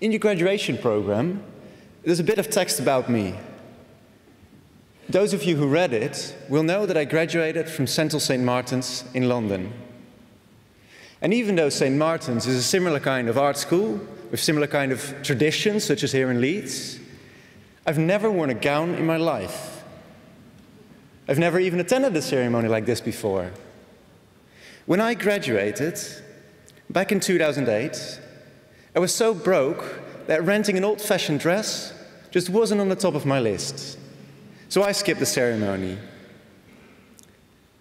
In your graduation program, there's a bit of text about me. Those of you who read it will know that I graduated from Central St. Martin's in London. And even though St. Martin's is a similar kind of art school, with similar kind of traditions, such as here in Leeds, I've never worn a gown in my life. I've never even attended a ceremony like this before. When I graduated, back in 2008, I was so broke that renting an old-fashioned dress just wasn't on the top of my list. So I skipped the ceremony.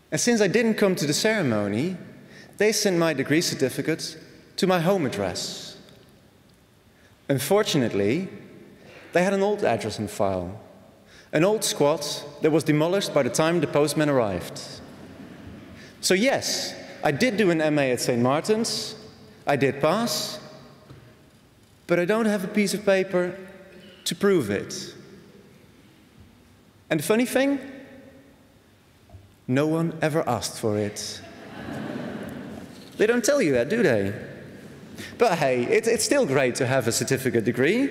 And since I didn't come to the ceremony, they sent my degree certificate to my home address. Unfortunately, they had an old address in file, an old squat that was demolished by the time the postman arrived. So yes, I did do an MA at St. Martin's, I did pass, but I don't have a piece of paper to prove it. And the funny thing? No one ever asked for it. They don't tell you that, do they? But hey, it's still great to have a certificate degree.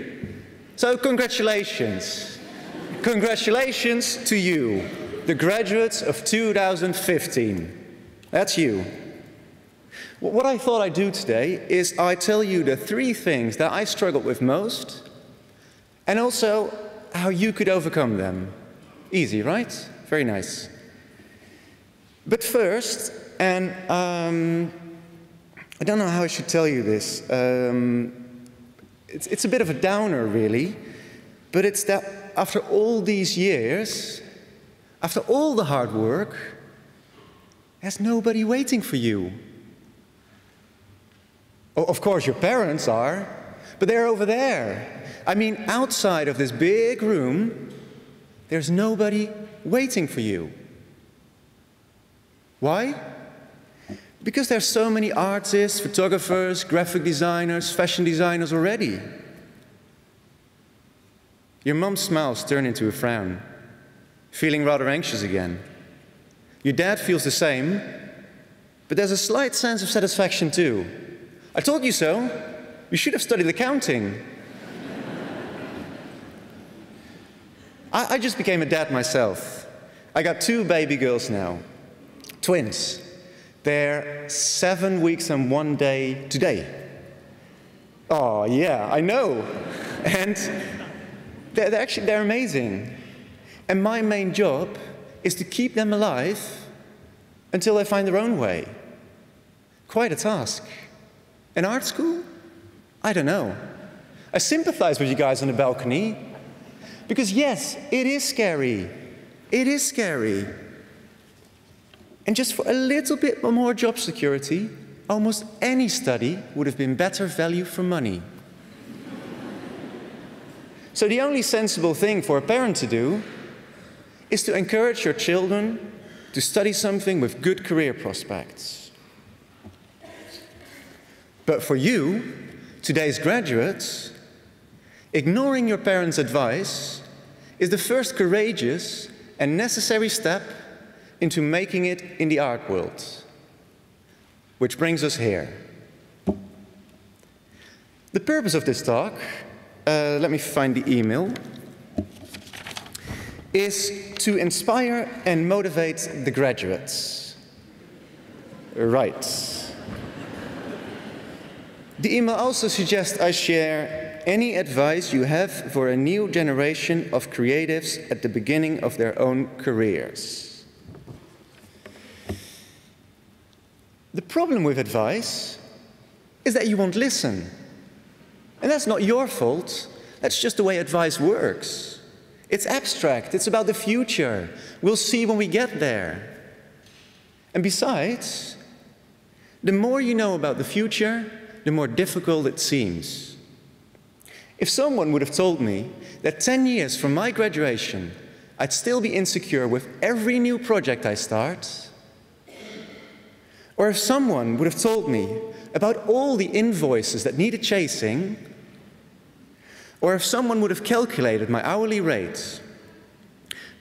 So congratulations. Congratulations to you, the graduates of 2015. That's you. What I thought I'd do today is I tell you the 3 things that I struggled with most, and also how you could overcome them. Easy, right? Very nice. But first, and I don't know how I should tell you this. It's a bit of a downer, really, but it's that after all these years, after all the hard work, there's nobody waiting for you. Oh, of course, your parents are, but they're over there. I mean, outside of this big room, there's nobody waiting for you. Why? Because there's so many artists, photographers, graphic designers, fashion designers already. Your mum's smiles turn into a frown, feeling rather anxious again. Your dad feels the same, but there's a slight sense of satisfaction too. I told you so. You should have studied accounting. I just became a dad myself. I got 2 baby girls now, twins. They're 7 weeks and 1 day today. Oh yeah, I know. And they're amazing. And my main job is to keep them alive until they find their own way. Quite a task. An art school? I don't know. I sympathize with you guys on the balcony. Because yes, it is scary. It is scary. And just for a little bit more job security, almost any study would have been better value for money. So the only sensible thing for a parent to do is to encourage your children to study something with good career prospects. But for you, today's graduates, ignoring your parents' advice is the first courageous and necessary step into making it in the art world. Which brings us here. The purpose of this talk, let me find the email, is to inspire and motivate the graduates. Right. The email also suggests I share any advice you have for a new generation of creatives at the beginning of their own careers. The problem with advice is that you won't listen. And that's not your fault. That's just the way advice works. It's abstract. It's about the future. We'll see when we get there. And besides, the more you know about the future, the more difficult it seems. If someone would have told me that 10 years from my graduation, I'd still be insecure with every new project I start, or if someone would have told me about all the invoices that needed chasing, or if someone would have calculated my hourly rate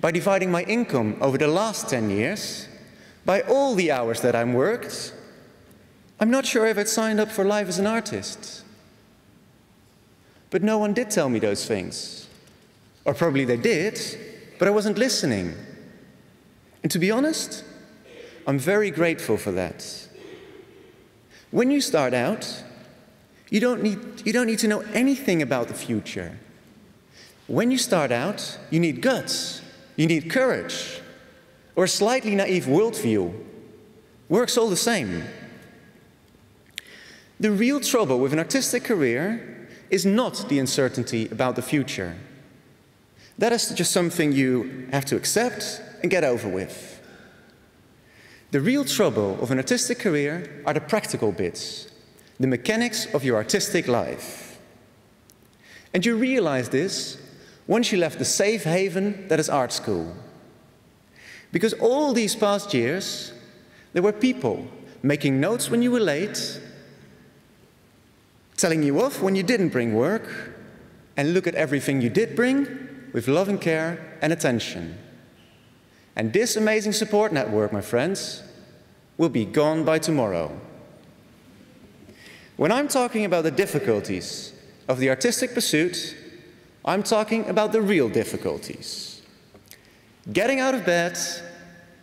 by dividing my income over the last 10 years by all the hours that I've worked, I'm not sure if I'd signed up for life as an artist. But no one did tell me those things. Or probably they did, but I wasn't listening. And to be honest, I'm very grateful for that. When you start out, you don't need to know anything about the future. When you start out, you need guts, you need courage, or a slightly naive worldview. Works all the same. The real trouble with an artistic career is not the uncertainty about the future. That is just something you have to accept and get over with. The real trouble of an artistic career are the practical bits, the mechanics of your artistic life. And you realize this once you left the safe haven that is art school. Because all these past years, there were people making notes when you were late, telling you off when you didn't bring work, and look at everything you did bring with love and care and attention. And this amazing support network, my friends, will be gone by tomorrow. When I'm talking about the difficulties of the artistic pursuit, I'm talking about the real difficulties. Getting out of bed,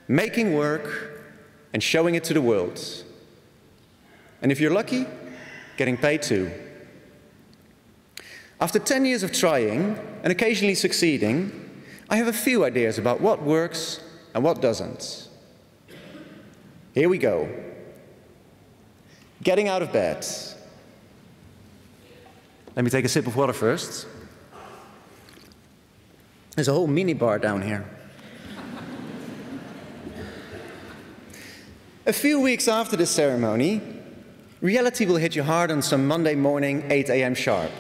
making work, and showing it to the world. And if you're lucky, getting paid too. After 10 years of trying, and occasionally succeeding, I have a few ideas about what works and what doesn't. Here we go. Getting out of bed. Let me take a sip of water first. There's a whole minibar down here. A few weeks after this ceremony, reality will hit you hard on some Monday morning, 8 a.m. sharp.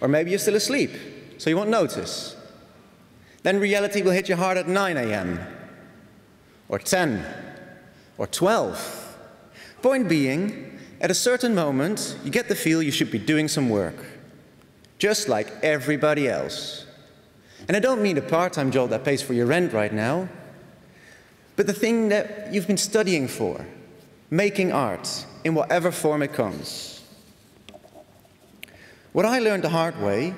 Or maybe you're still asleep, so you won't notice. Then reality will hit you hard at 9 a.m. or 10 or 12. Point being, at a certain moment, you get the feel you should be doing some work, just like everybody else. And I don't mean a part-time job that pays for your rent right now, but the thing that you've been studying for, making art in whatever form it comes. What I learned the hard way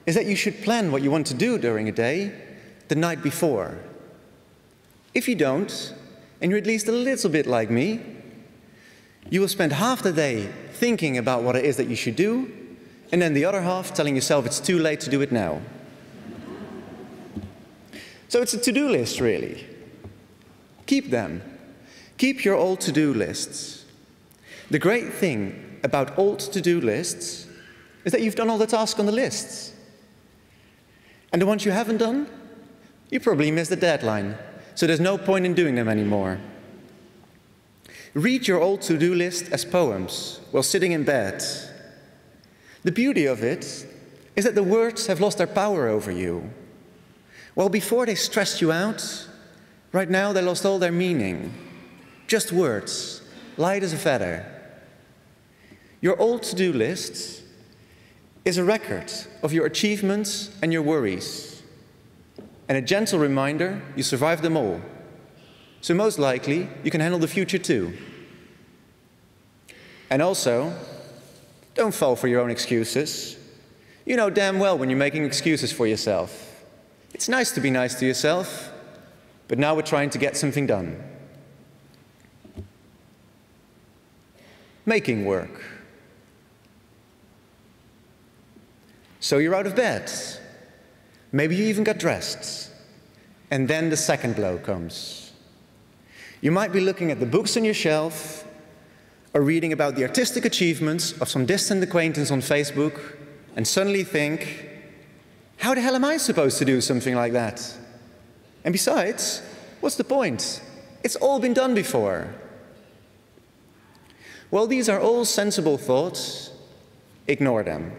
is that you should plan what you want to do during a day the night before. If you don't, and you're at least a little bit like me, you will spend half the day thinking about what it is that you should do, and then the other half telling yourself it's too late to do it now. So it's a to-do list, really. Keep them. Keep your old to-do lists. The great thing about old to-do lists is that you've done all the tasks on the lists. And the ones you haven't done, you probably missed the deadline, so there's no point in doing them anymore. Read your old to-do list as poems while sitting in bed. The beauty of it is that the words have lost their power over you. While before they stressed you out, right now they lost all their meaning. Just words, light as a feather. Your old to-do list is a record of your achievements and your worries, and a gentle reminder you survived them all. So most likely, you can handle the future too. And also, don't fall for your own excuses. You know damn well when you're making excuses for yourself. It's nice to be nice to yourself, but now we're trying to get something done. Making work. So you're out of bed. Maybe you even got dressed. And then the second blow comes. You might be looking at the books on your shelf, or reading about the artistic achievements of some distant acquaintance on Facebook, and suddenly think, how the hell am I supposed to do something like that? And besides, what's the point? It's all been done before. Well, these are all sensible thoughts. Ignore them.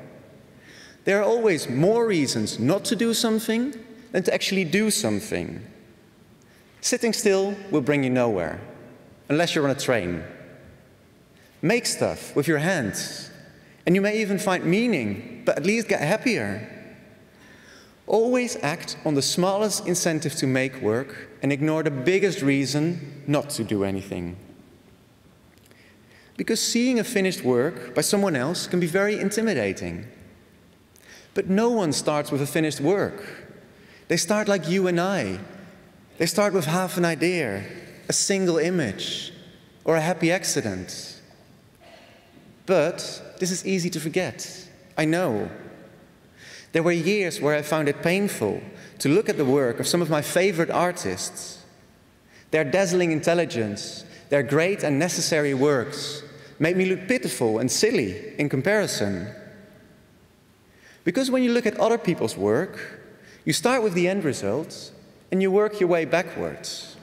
There are always more reasons not to do something than to actually do something. Sitting still will bring you nowhere, unless you're on a train. Make stuff with your hands, and you may even find meaning, but at least get happier. Always act on the smallest incentive to make work and ignore the biggest reason not to do anything. Because seeing a finished work by someone else can be very intimidating. But no one starts with a finished work. They start like you and I. They start with half an idea, a single image, or a happy accident. But this is easy to forget. I know. There were years where I found it painful to look at the work of some of my favorite artists. Their dazzling intelligence, their great and necessary works made me look pitiful and silly in comparison. Because when you look at other people's work, you start with the end result and you work your way backwards.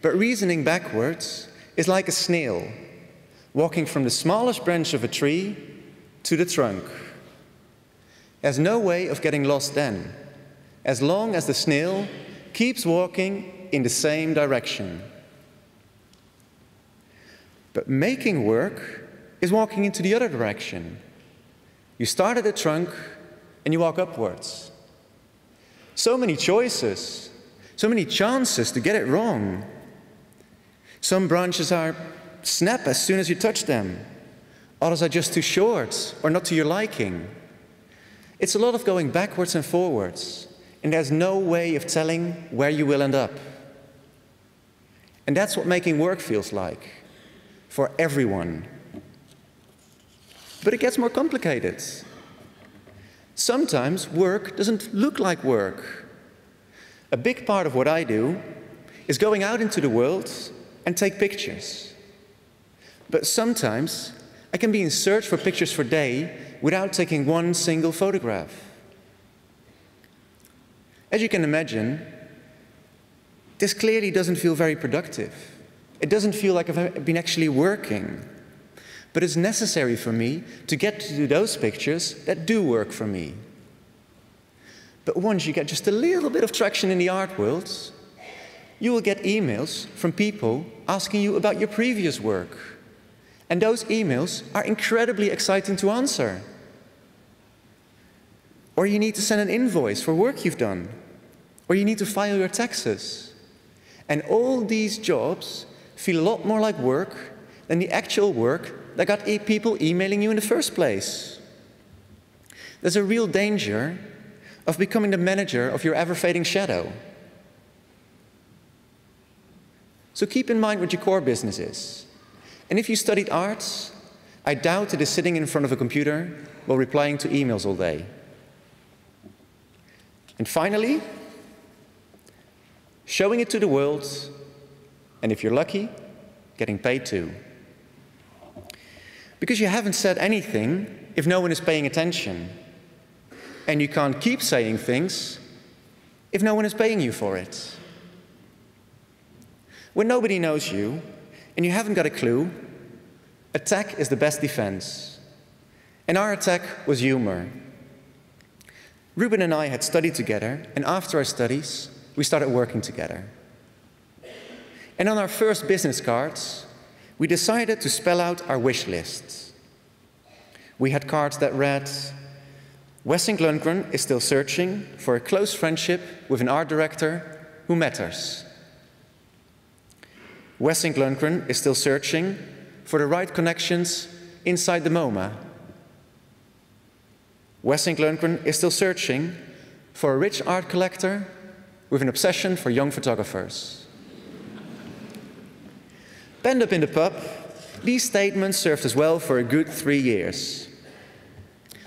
But reasoning backwards is like a snail, walking from the smallest branch of a tree to the trunk. There's no way of getting lost then, as long as the snail keeps walking in the same direction. But making work is walking into the other direction. You start at the trunk and you walk upwards. So many choices, so many chances to get it wrong. Some branches are snap as soon as you touch them. Others are just too short or not to your liking. It's a lot of going backwards and forwards, and there's no way of telling where you will end up. And that's what making work feels like, for everyone. But it gets more complicated. Sometimes work doesn't look like work. A big part of what I do is going out into the world and take pictures. But sometimes I can be in search for pictures for a day without taking one single photograph. As you can imagine, this clearly doesn't feel very productive. It doesn't feel like I've been actually working. But it's necessary for me to get to those pictures that do work for me. But once you get just a little bit of traction in the art world, you will get emails from people asking you about your previous work. And those emails are incredibly exciting to answer. Or you need to send an invoice for work you've done. Or you need to file your taxes. And all these jobs feel a lot more like work than the actual work that got people emailing you in the first place. There's a real danger of becoming the manager of your ever-fading shadow. So keep in mind what your core business is. And if you studied arts, I doubt it is sitting in front of a computer while replying to emails all day. And finally, showing it to the world, and if you're lucky, getting paid too. Because you haven't said anything if no one is paying attention. And you can't keep saying things if no one is paying you for it. When nobody knows you, and you haven't got a clue, attack is the best defense. And our attack was humor. Ruben and I had studied together, and after our studies, we started working together. And on our first business cards, we decided to spell out our wish lists. We had cards that read, WassinkLundgren is still searching for a close friendship with an art director who matters. WassinkLundgren is still searching for the right connections inside the MoMA. WassinkLundgren is still searching for a rich art collector with an obsession for young photographers. Penned up in the pub, these statements served us well for a good 3 years.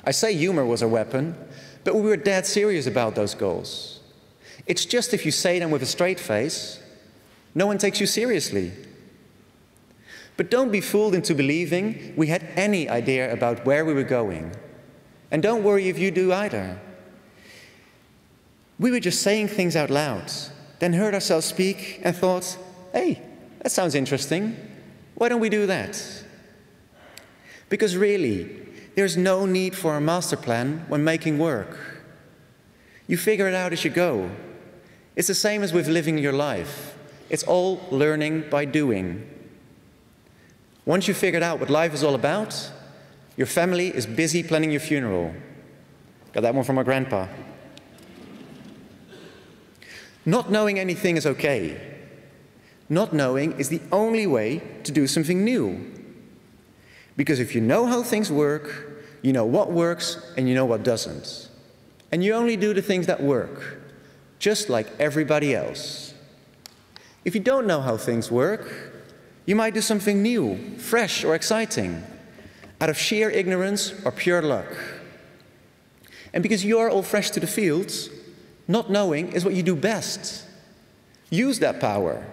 I say humor was a weapon, but we were dead serious about those goals. It's just if you say them with a straight face, no one takes you seriously. But don't be fooled into believing we had any idea about where we were going. And don't worry if you do either. We were just saying things out loud, then heard ourselves speak and thought, hey, that sounds interesting. Why don't we do that? Because really, there's no need for a master plan when making work. You figure it out as you go. It's the same as with living your life. It's all learning by doing. Once you've figured out what life is all about, your family is busy planning your funeral. Got that one from my grandpa. Not knowing anything is okay. not knowing is the only way to do something new. Because if you know how things work, you know what works and you know what doesn't. And you only do the things that work, just like everybody else. If you don't know how things work, you might do something new, fresh or exciting, out of sheer ignorance or pure luck. And because you're all fresh to the fields, not knowing is what you do best. Use that power.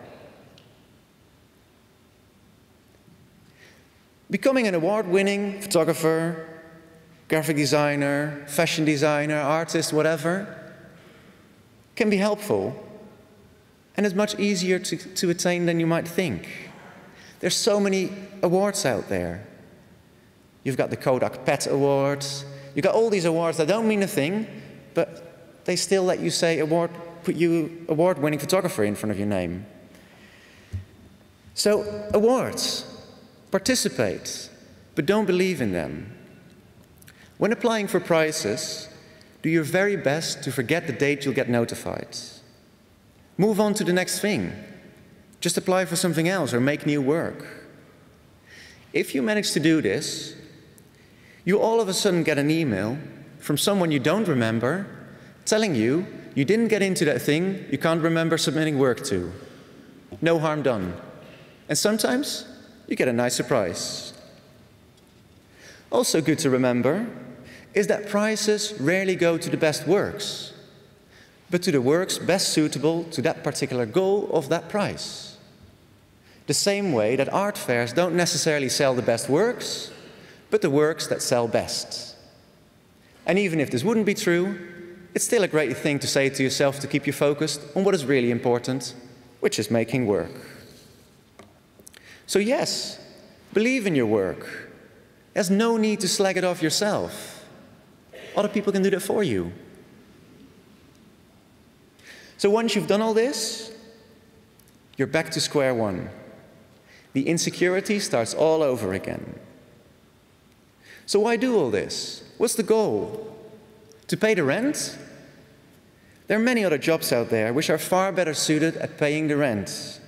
Becoming an award-winning photographer, graphic designer, fashion designer, artist, whatever, can be helpful and is much easier to attain than you might think. There's so many awards out there. You've got the Kodak Pet Awards, you've got all these awards that don't mean a thing, but they still let you say put you award-winning photographer in front of your name. So, awards, participate, but don't believe in them. When applying for prizes, do your very best to forget the date you'll get notified. Move on to the next thing. Just apply for something else or make new work. If you manage to do this, you all of a sudden get an email from someone you don't remember telling you you didn't get into that thing you can't remember submitting work to. No harm done. And sometimes you get a nice surprise. Also good to remember is that prizes rarely go to the best works, but to the works best suitable to that particular goal of that prize. The same way that art fairs don't necessarily sell the best works, but the works that sell best. And even if this wouldn't be true, it's still a great thing to say to yourself to keep you focused on what is really important, which is making work. So yes, believe in your work. There's no need to slag it off yourself. Other people can do that for you. So once you've done all this, you're back to square one. The insecurity starts all over again. So why do all this? What's the goal? To pay the rent? There are many other jobs out there which are far better suited at paying the rent.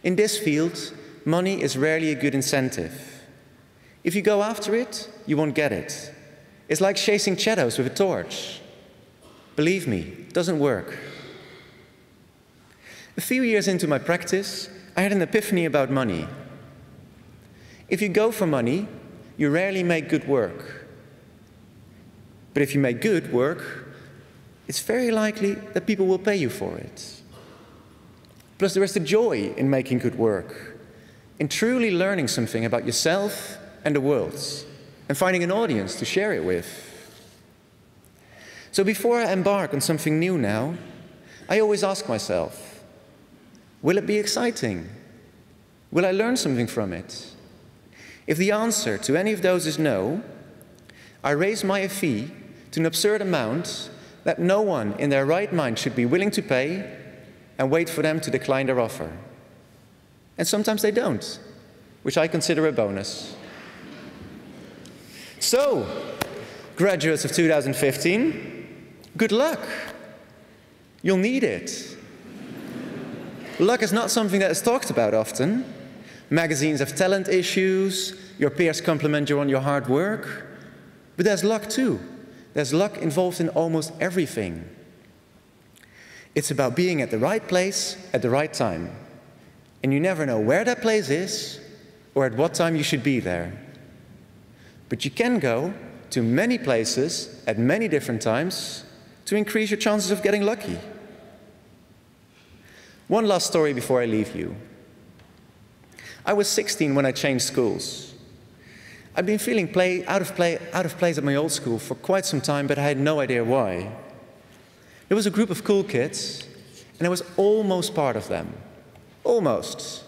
In this field, money is rarely a good incentive. If you go after it, you won't get it. It's like chasing shadows with a torch. Believe me, it doesn't work. A few years into my practice, I had an epiphany about money. If you go for money, you rarely make good work. But if you make good work, it's very likely that people will pay you for it. Plus, there is the joy in making good work, in truly learning something about yourself and the world, and finding an audience to share it with. So before I embark on something new now, I always ask myself, will it be exciting? Will I learn something from it? If the answer to any of those is no, I raise my fee to an absurd amount that no one in their right mind should be willing to pay, and wait for them to decline their offer. And sometimes they don't, which I consider a bonus. So, graduates of 2015, good luck. You'll need it. Luck is not something that is talked about often. Magazines have talent issues, your peers compliment you on your hard work. But there's luck too. There's luck involved in almost everything. It's about being at the right place at the right time. And you never know where that place is or at what time you should be there. But you can go to many places at many different times to increase your chances of getting lucky. One last story before I leave you. I was 16 when I changed schools. I'd been feeling out of place at my old school for quite some time, but I had no idea why. There was a group of cool kids, and I was almost part of them. Almost.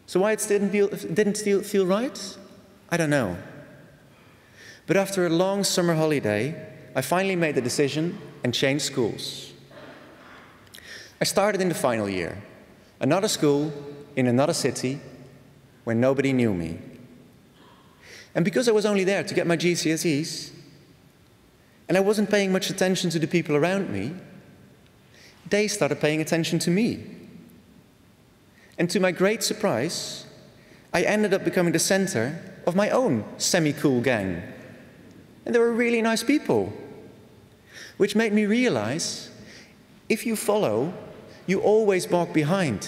So why it didn't feel right? I don't know. But after a long summer holiday, I finally made the decision and changed schools. I started in the final year, another school in another city where nobody knew me. And because I was only there to get my GCSEs, and I wasn't paying much attention to the people around me, they started paying attention to me. And to my great surprise, I ended up becoming the center of my own semi-cool gang. And they were really nice people, which made me realize, if you follow, you always walk behind.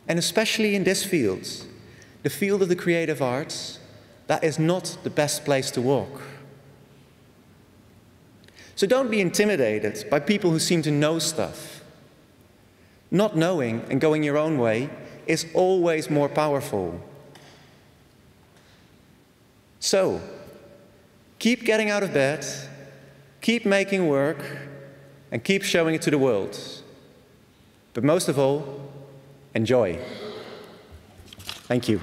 And especially in this field, the field of the creative arts, that is not the best place to walk. So don't be intimidated by people who seem to know stuff. Not knowing and going your own way is always more powerful. So, keep getting out of bed, keep making work, and keep showing it to the world. But most of all, enjoy. Thank you.